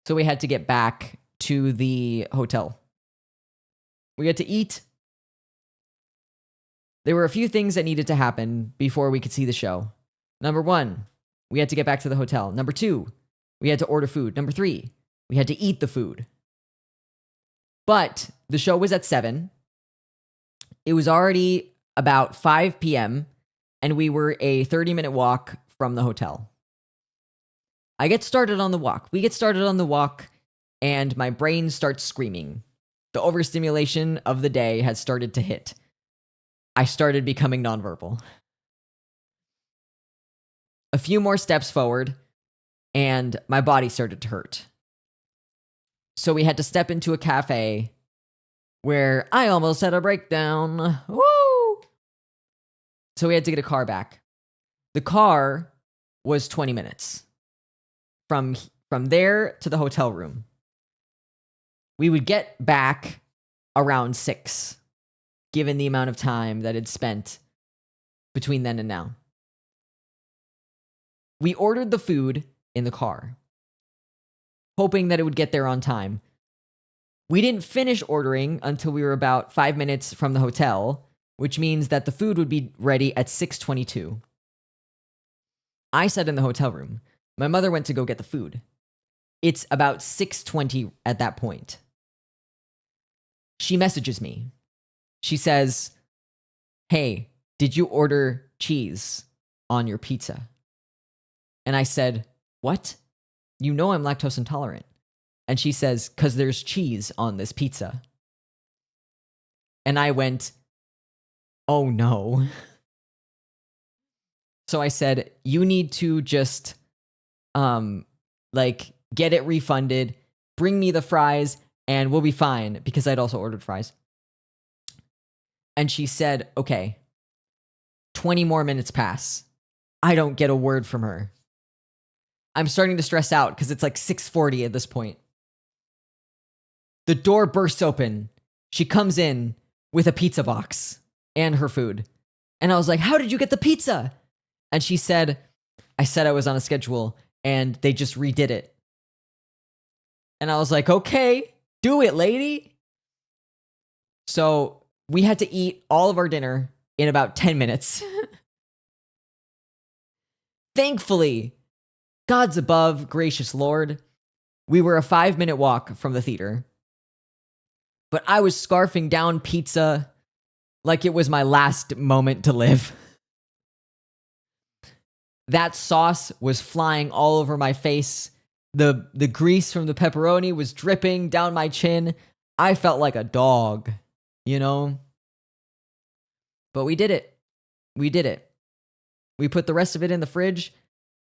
So we had to get back to the hotel. We had to eat. There were a few things that needed to happen before we could see the show. Number 1, we had to get back to the hotel. Number 2, we had to order food. Number 3, we had to eat the food. But the show was at 7. It was already about 5 p.m., and we were a 30-minute walk from the hotel. I get started on the walk. We get started on the walk, and my brain starts screaming. The overstimulation of the day has started to hit. I started becoming nonverbal. A few more steps forward, and my body started to hurt. So we had to step into a cafe where I almost had a breakdown. Woo! So we had to get a car back. The car was 20 minutes. From there to the hotel room. We would get back around 6, given the amount of time that had spent between then and now. We ordered the food in the car, hoping that it would get there on time. We didn't finish ordering until we were about 5 minutes from the hotel, which means that the food would be ready at 6:22. I sat in the hotel room. My mother went to go get the food. It's about 6:20 at that point. She messages me. She says, "Hey, did you order cheese on your pizza?" And I said, "What? You know I'm lactose intolerant." And she says, "'Cause there's cheese on this pizza." And I went, "Oh no." So I said, "You need to just get it refunded, bring me the fries, and we'll be fine," because I'd also ordered fries. And she said, "Okay." 20 more minutes pass. I don't get a word from her. I'm starting to stress out because it's like 6:40 at this point. The door bursts open. She comes in with a pizza box and her food. And I was like, "How did you get the pizza?" And she said, "I said I was on a schedule and they just redid it." And I was like, "Okay, do it, lady." So we had to eat all of our dinner in about 10 minutes. Thankfully, God's above, gracious Lord, we were a 5-minute walk from the theater. But I was scarfing down pizza like it was my last moment to live. That sauce was flying all over my face. The grease from the pepperoni was dripping down my chin. I felt like a dog, you know? But we did it. We did it. We put the rest of it in the fridge,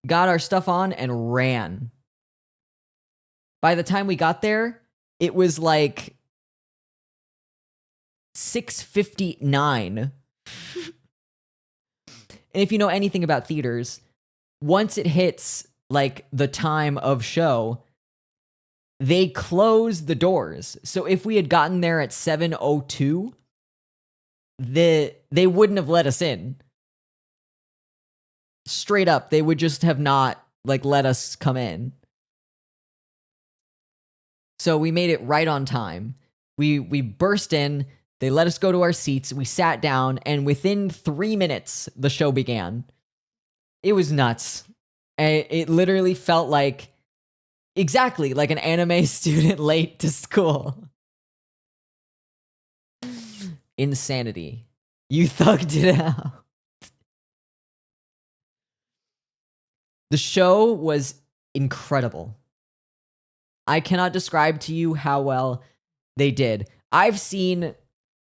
got our stuff on, and ran. By the time we got there, it was like 6:59. And if you know anything about theaters, once it hits like the time of show, they close the doors. So if we had gotten there at 7:02, they wouldn't have let us in. Straight up, they would just have not like let us come in. So we made it right on time. We burst in, they let us go to our seats, we sat down, and within 3 minutes, the show began. It was nuts. It literally felt like, exactly, like an anime student late to school. Insanity. You thugged it out. The show was incredible. I cannot describe to you how well they did. I've seen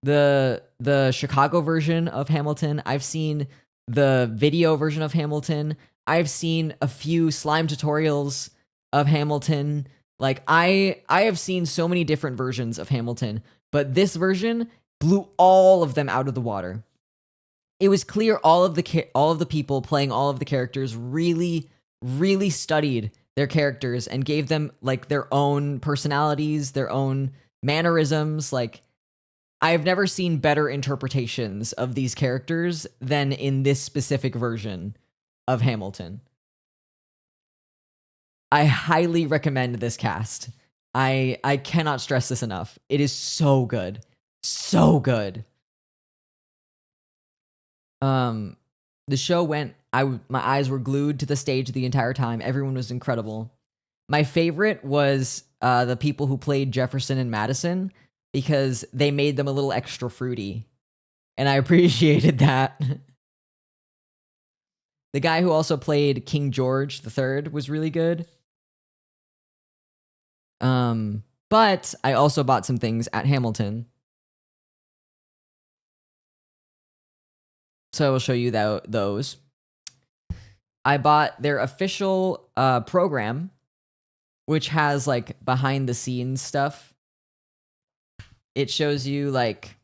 the Chicago version of Hamilton. I've seen the video version of Hamilton. I've seen a few slime tutorials of Hamilton. Like I have seen so many different versions of Hamilton, but this version blew all of them out of the water. It was clear all of the people playing all of the characters really studied their characters and gave them like their own personalities, their own mannerisms. Like I've never seen better interpretations of these characters than in this specific version of Hamilton. I highly recommend this cast. I cannot stress this enough. It is so good. So good. The show went my eyes were glued to the stage the entire time. Everyone was incredible. My favorite was the people who played Jefferson and Madison because they made them a little extra fruity. And I appreciated that. The guy who also played King George III was really good. But I also bought some things at Hamilton. So I will show you those. I bought their official program, which has like behind the scenes stuff. It shows you like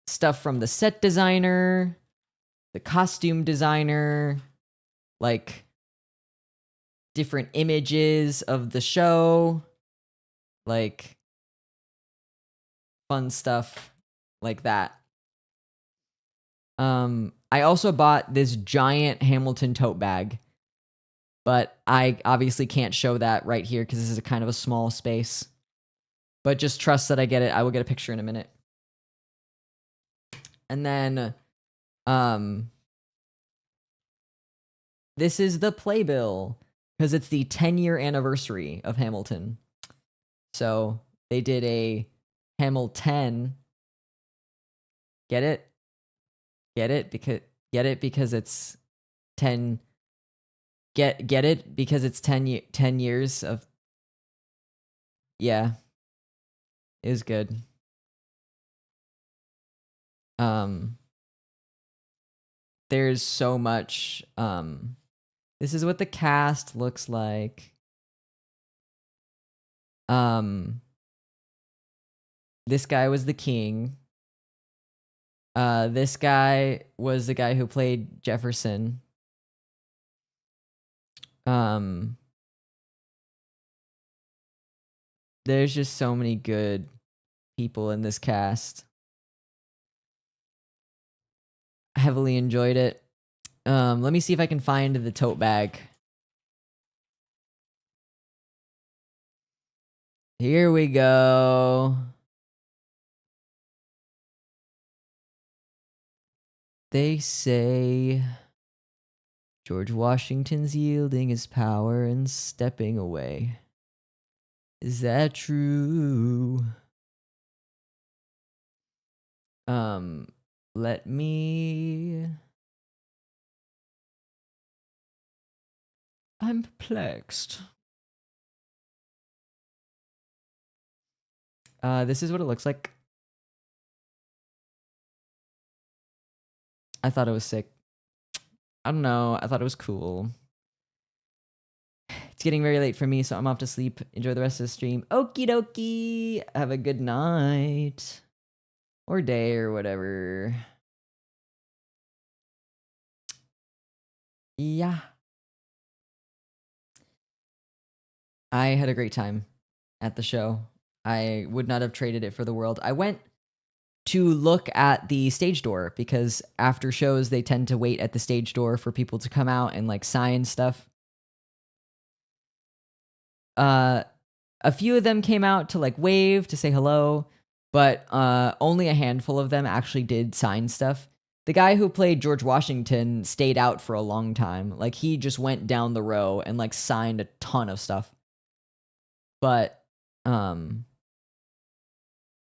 stuff from the set designer, the costume designer, like different images of the show, like fun stuff like that. I also bought this giant Hamilton tote bag, but I obviously can't show that right here because this is a kind of a small space. But just trust that I get it. I will get a picture in a minute. And then, this is the playbill because it's the 10-year anniversary of Hamilton. So they did a Hamilton. Get it? Get it because it's 10. Get it because it's 10 years of. Yeah, it was good. There's so much. This is what the cast looks like. This guy was the king. This guy was the guy who played Jefferson. There's just so many good people in this cast. Heavily enjoyed it. Let me see if I can find the tote bag. Here we go. They say George Washington's yielding his power and stepping away. Is that true? Let me. I'm perplexed. This is what it looks like. I thought it was sick. I don't know. I thought it was cool. It's getting very late for me, so I'm off to sleep. Enjoy the rest of the stream. Okie dokie. Have a good night. Or day or whatever. Yeah. I had a great time at the show. I would not have traded it for the world. I went to look at the stage door because after shows they tend to wait at the stage door for people to come out and like sign stuff. A few of them came out to like wave, to say hello, but only a handful of them actually did sign stuff. The guy who played George Washington stayed out for a long time. Like he just went down the row and like signed a ton of stuff. But a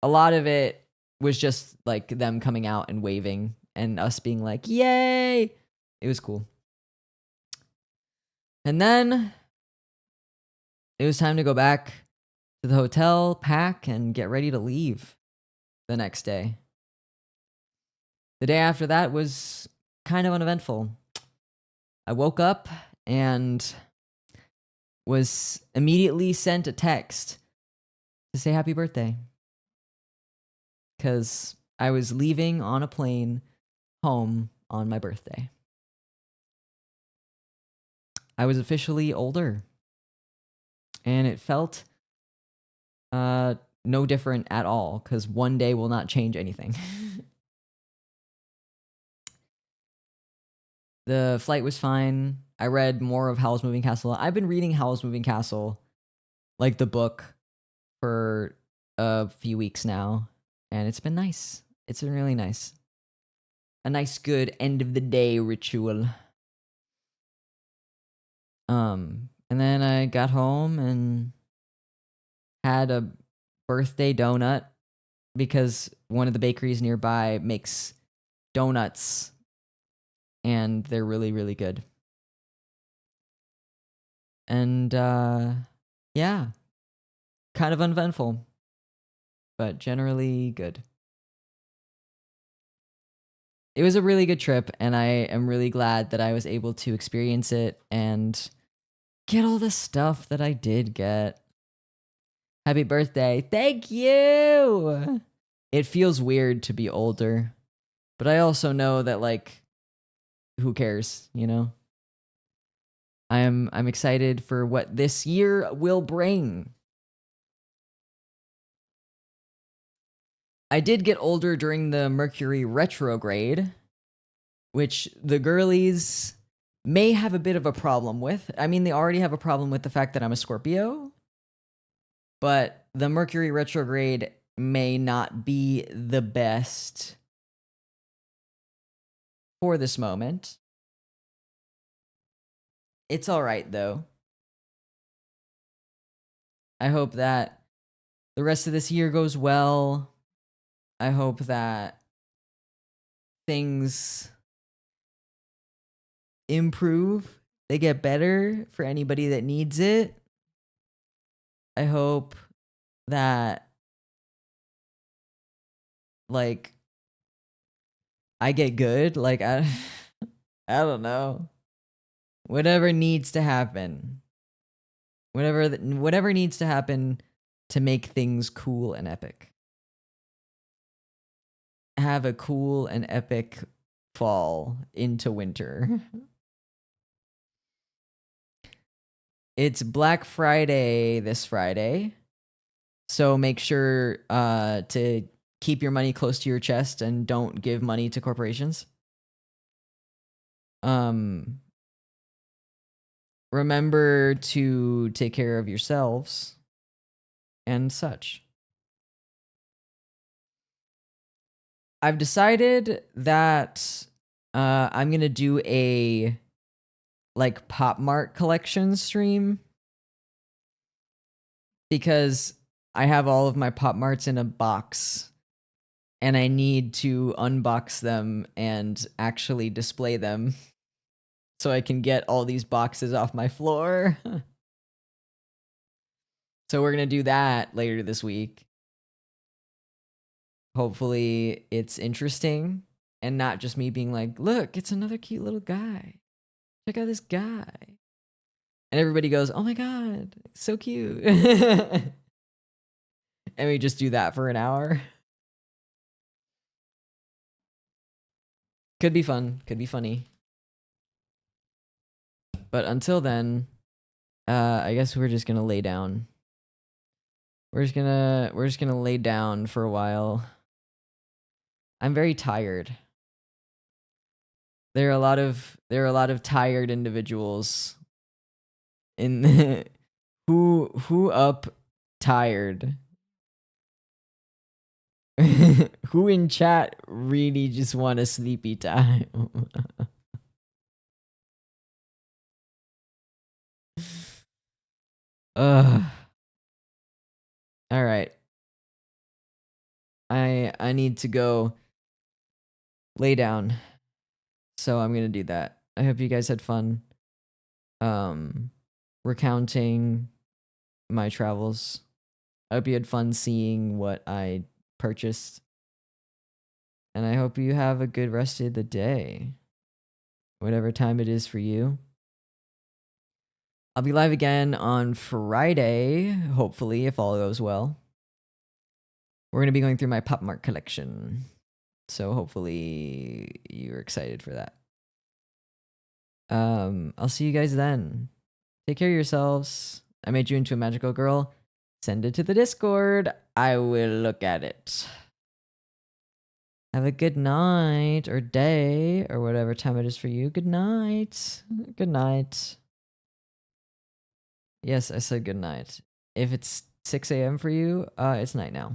lot of it was just like them coming out and waving and us being like, yay! It was cool. And then it was time to go back to the hotel, pack, and get ready to leave. the next day. The day after that was kind of uneventful. I woke up and was immediately sent a text to say happy birthday. Because I was leaving on a plane home on my birthday. I was officially older. And it felt no different at all, because one day will not change anything. The flight was fine. I read more of Howl's Moving Castle. I've been reading Howl's Moving Castle, like the book, for a few weeks now, and it's been nice. It's been really nice. A nice, good end of the day ritual. And then I got home and had a birthday donut because one of the bakeries nearby makes donuts and they're really, really good. And yeah, kind of uneventful, but generally good. It was a really good trip, and I am really glad that I was able to experience it and get all the stuff that I did get. Happy birthday. Thank you. It feels weird to be older, but I also know that, like, who cares, you know? I'm excited for what this year will bring. I did get older during the Mercury retrograde, which the girlies may have a bit of a problem with. I mean, they already have a problem with the fact that I'm a Scorpio, but the Mercury retrograde may not be the best for this moment. It's all right, though. I hope that the rest of this year goes well. I hope that things improve. They get better for anybody that needs it. I hope that, like, I get good. Like, I don't know. Whatever needs to happen. Whatever needs to happen to make things cool and epic. Have a cool and epic fall into winter. It's Black Friday this Friday. So make sure to keep your money close to your chest and don't give money to corporations. Remember to take care of yourselves and such. I've decided that I'm going to do a, like, Pop Mart collection stream because I have all of my Pop Marts in a box and I need to unbox them and actually display them so I can get all these boxes off my floor. So we're going to do that later this week. Hopefully it's interesting and not just me being like, look, it's another cute little guy. Check out this guy. And everybody goes, oh my God, so cute. And we just do that for an hour. Could be fun. Could be funny. But until then, I guess we're just gonna lay down. We're just gonna lay down for a while. I'm very tired. There are a lot of tired individuals in the, who up tired. Who in chat really just want a sleepy time? Ugh. All right. I need to go lay down. So I'm going to do that. I hope you guys had fun recounting my travels. I hope you had fun seeing what I purchased. And I hope you have a good rest of the day, whatever time it is for you. I'll be live again on Friday, hopefully, if all goes well. We're going to be going through my Pop Mart collection. So hopefully you're excited for that. I'll see you guys then. Take care of yourselves. I made you into a magical girl. Send it to the Discord. I will look at it. Have a good night or day or whatever time it is for you. Good night. Good night. Yes, I said good night. If it's 6 a.m. for you, it's night now.